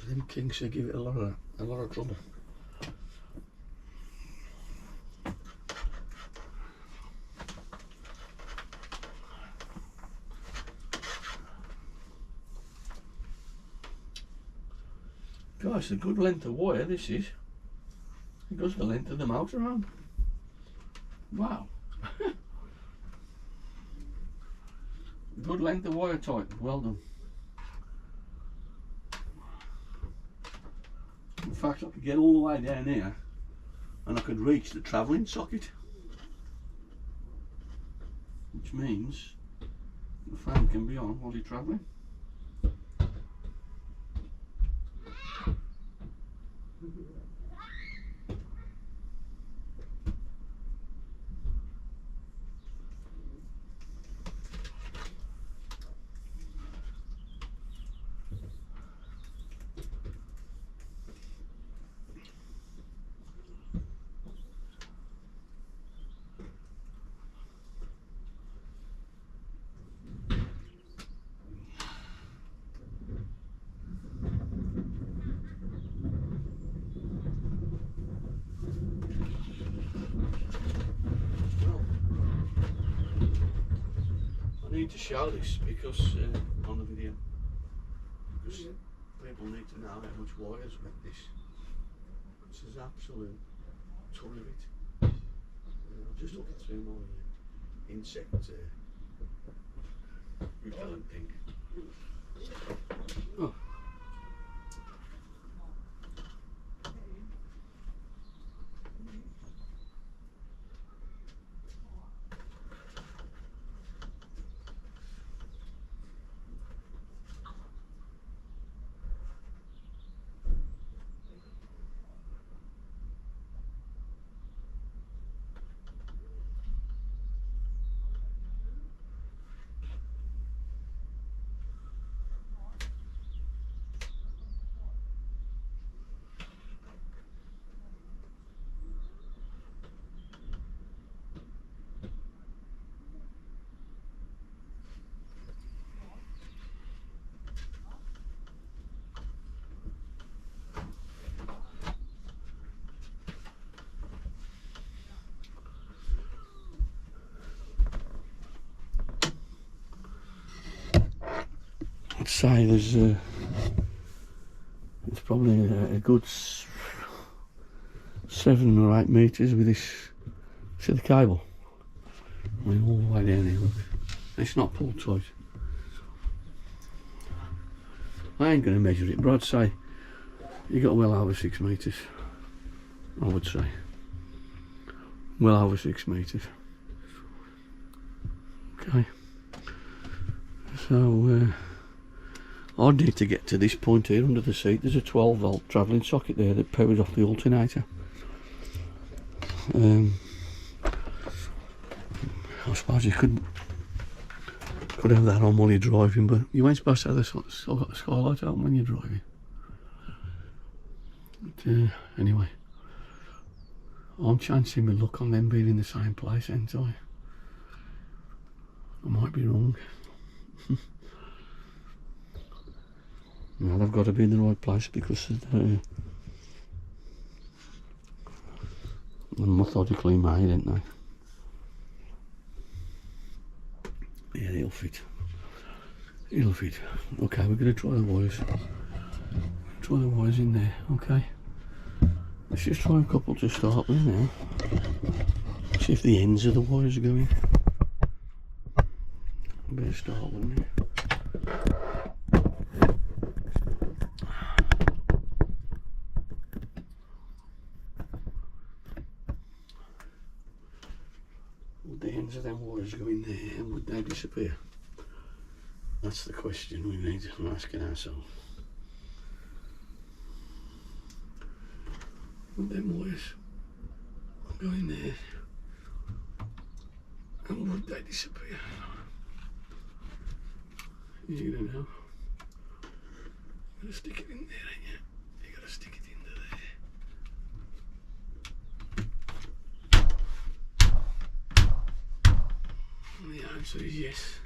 Them kinks give it a lot of trouble. Gosh, a good length of wire this is. It goes the length of the motor arm. Wow. Good length of wire tight. Well done. In fact, I could get all the way down here and I could reach the travelling socket, which means the fan can be on while you're travelling. I need to show this because on the video, because people need to know how much wire's with this. This is absolute ton of it. I'm just looking through my insect repellent thing. Oh. I'd say there's it's probably a good 7 or 8 metres with this. See the cable? I mean, all the way down here, look. It's not pulled tight. I ain't going to measure it, but I'd say you got well over 6 metres. I would say. Well over 6 metres. Okay. So, I'd need to get to this point here under the seat. There's a 12 volt travelling socket there that powers off the alternator. I suppose you could have that on while you're driving, but you ain't supposed to have the skylight open when you're driving. But, anyway, I'm chancing my luck on them being in the same place, ain't I? I might be wrong. Well, they've got to be in the right place because they're methodically made, ain't they? Yeah, it'll fit. It'll fit. Okay, we're going to try the wires. Try the wires in there, okay? Let's just try a couple to start with now. See if the ends of the wires are going. Better start, wouldn't it? Would the ends of them wires go in there and would they disappear? That's the question we need to be asking ourselves. Would them wires go in there and would they disappear? You don't know. You gotta stick it in there, ain't you? You gotta stick it into there. And the answer is yes.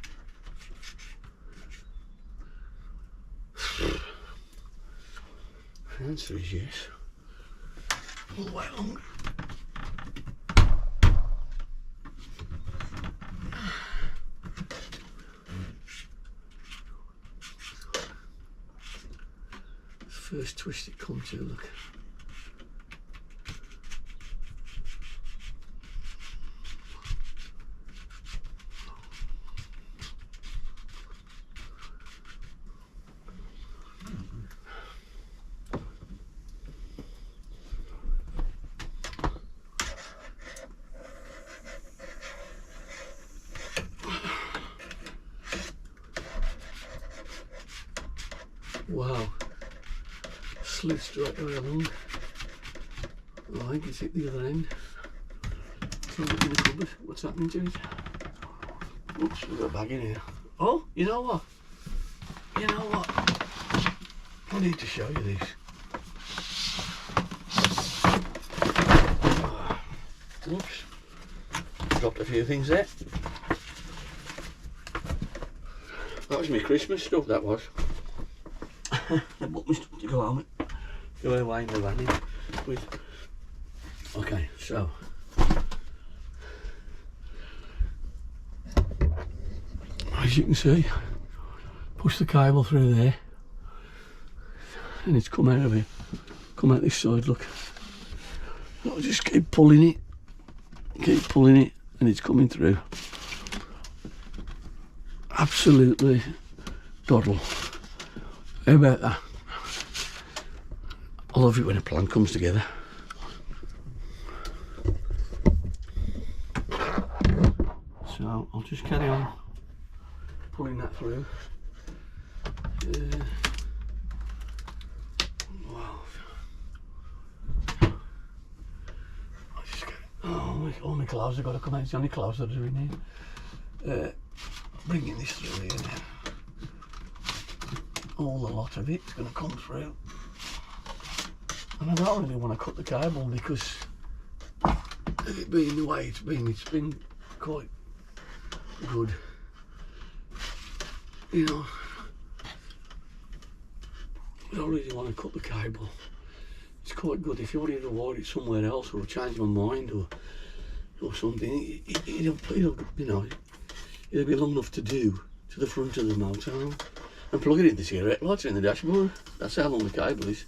The answer is yes. All the way along. First twist it come to, look. Wow. Slid straight right along. Oh, I think it's hit the other end. It's not in the cupboard. What's happening to it? Oops, we've got a bag in here. Oh, you know what? You know what? I need to show you this. Oops. Dropped a few things there. That was my Christmas stuff, that was. I bought my stuff to go home. Go away in the van with. Okay, so as you can see, push the cable through there, and it's come out of it. Come out this side. Look, I'll just keep pulling it, and it's coming through. Absolutely doddle. How about that? I love it when a plan comes together. So I'll just carry on pulling that through. Wow. I'll just get, all my clouds have got to come out. It's the only clouds that are in here. Bringing this through here now. All the lot of it's going to come through. And I don't really want to cut the cable because of it being the way it's been quite good. You know, I don't really want to cut the cable. It's quite good. If you wanted to wire it somewhere else or change my mind or something, it'll you know, it'll be long enough to do to the front of the motor arm. And plug it in the cigarette lights in the dashboard. That's how long the cable is.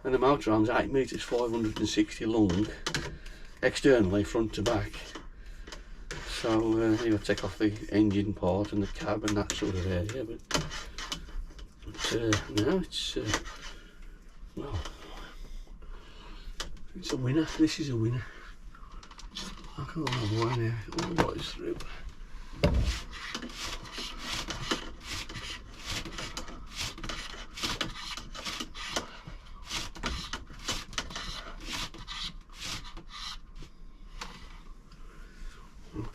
And the motor arm's 8 metres, 560 long, externally, front to back. So you know, take off the engine part and the cab and that sort of area. But now it's well, it's a winner. This is a winner. I can't have one here. All the way through.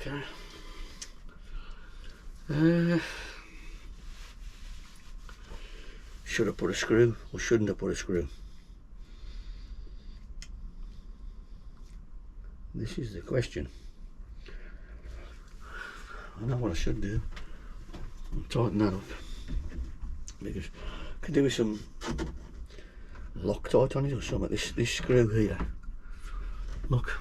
Okay. Should I put a screw or shouldn't I put a screw? This is the question. I know what I should do. I'll tighten that up because I could do with some Loctite on it or something. This screw here. Look.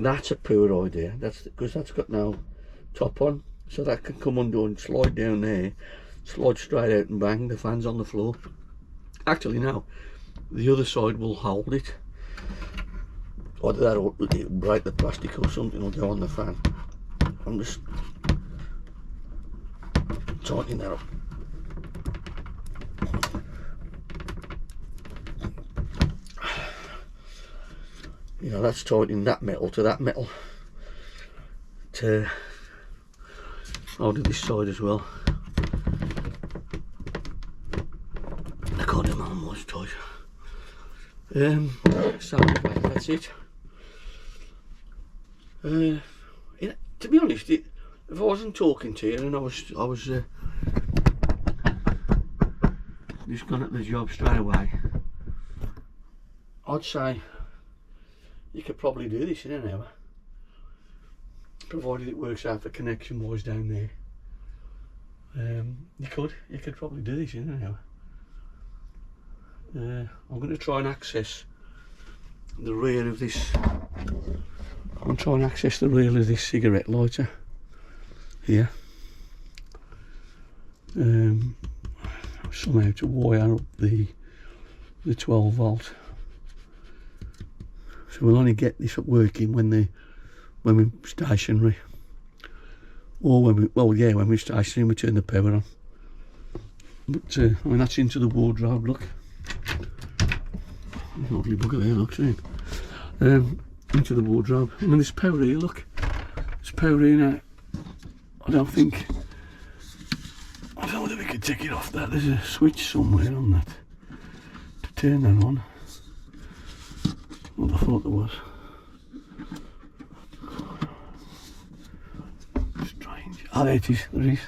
That's a poor idea. That's because that's got no top on, so that can come undone, slide down there, slide straight out and bang, the fan's on the floor. Actually no, the other side will hold it. Either that or it'll break the plastic or something will go on the fan. I'm just tightening that up. You know, that's tightening that metal to that metal. I'll do this side as well. I can't do my arm was tight. So that's it. You know, to be honest, if I wasn't talking to you and I was just gone at the job straight away, I'd say you could probably do this in an hour, provided it works out for connection wise down there. You could probably do this in an hour. I'm going to try and access the rear of this. I'm going to try and access the rear of this cigarette lighter here. Somehow to wire up the 12 volt. So we'll only get this working when we're stationary, or when we're stationary we turn the power on. But I mean, that's into the wardrobe. Look, lovely bugger there. Look, see, into the wardrobe. I mean, there's power here. Look, there's power here now. I don't know whether we could take it off that. There's a switch somewhere on that to turn that on. What I thought there was. Strange. Oh, there it is. There it is.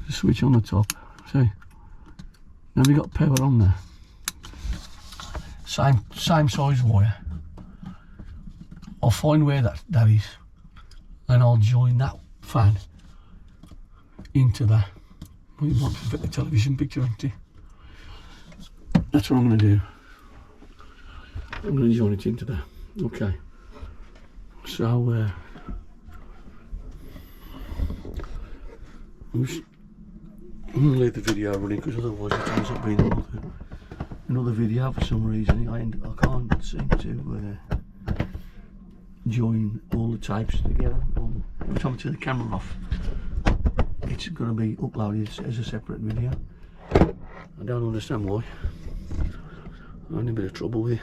The switch on the top. See? Now we got power on there. Same size wire. I'll find where that is, and I'll join that fan into that. We want to fit the television picture into. That's what I'm going to do. I'm going to join it into that. Okay. So I'm going to leave the video running, because otherwise it ends up being another video for some reason. I can't seem to join all the tapes together. Every time I turn the camera off, it's going to be uploaded as a separate video. I don't understand why. I'm in a bit of trouble here.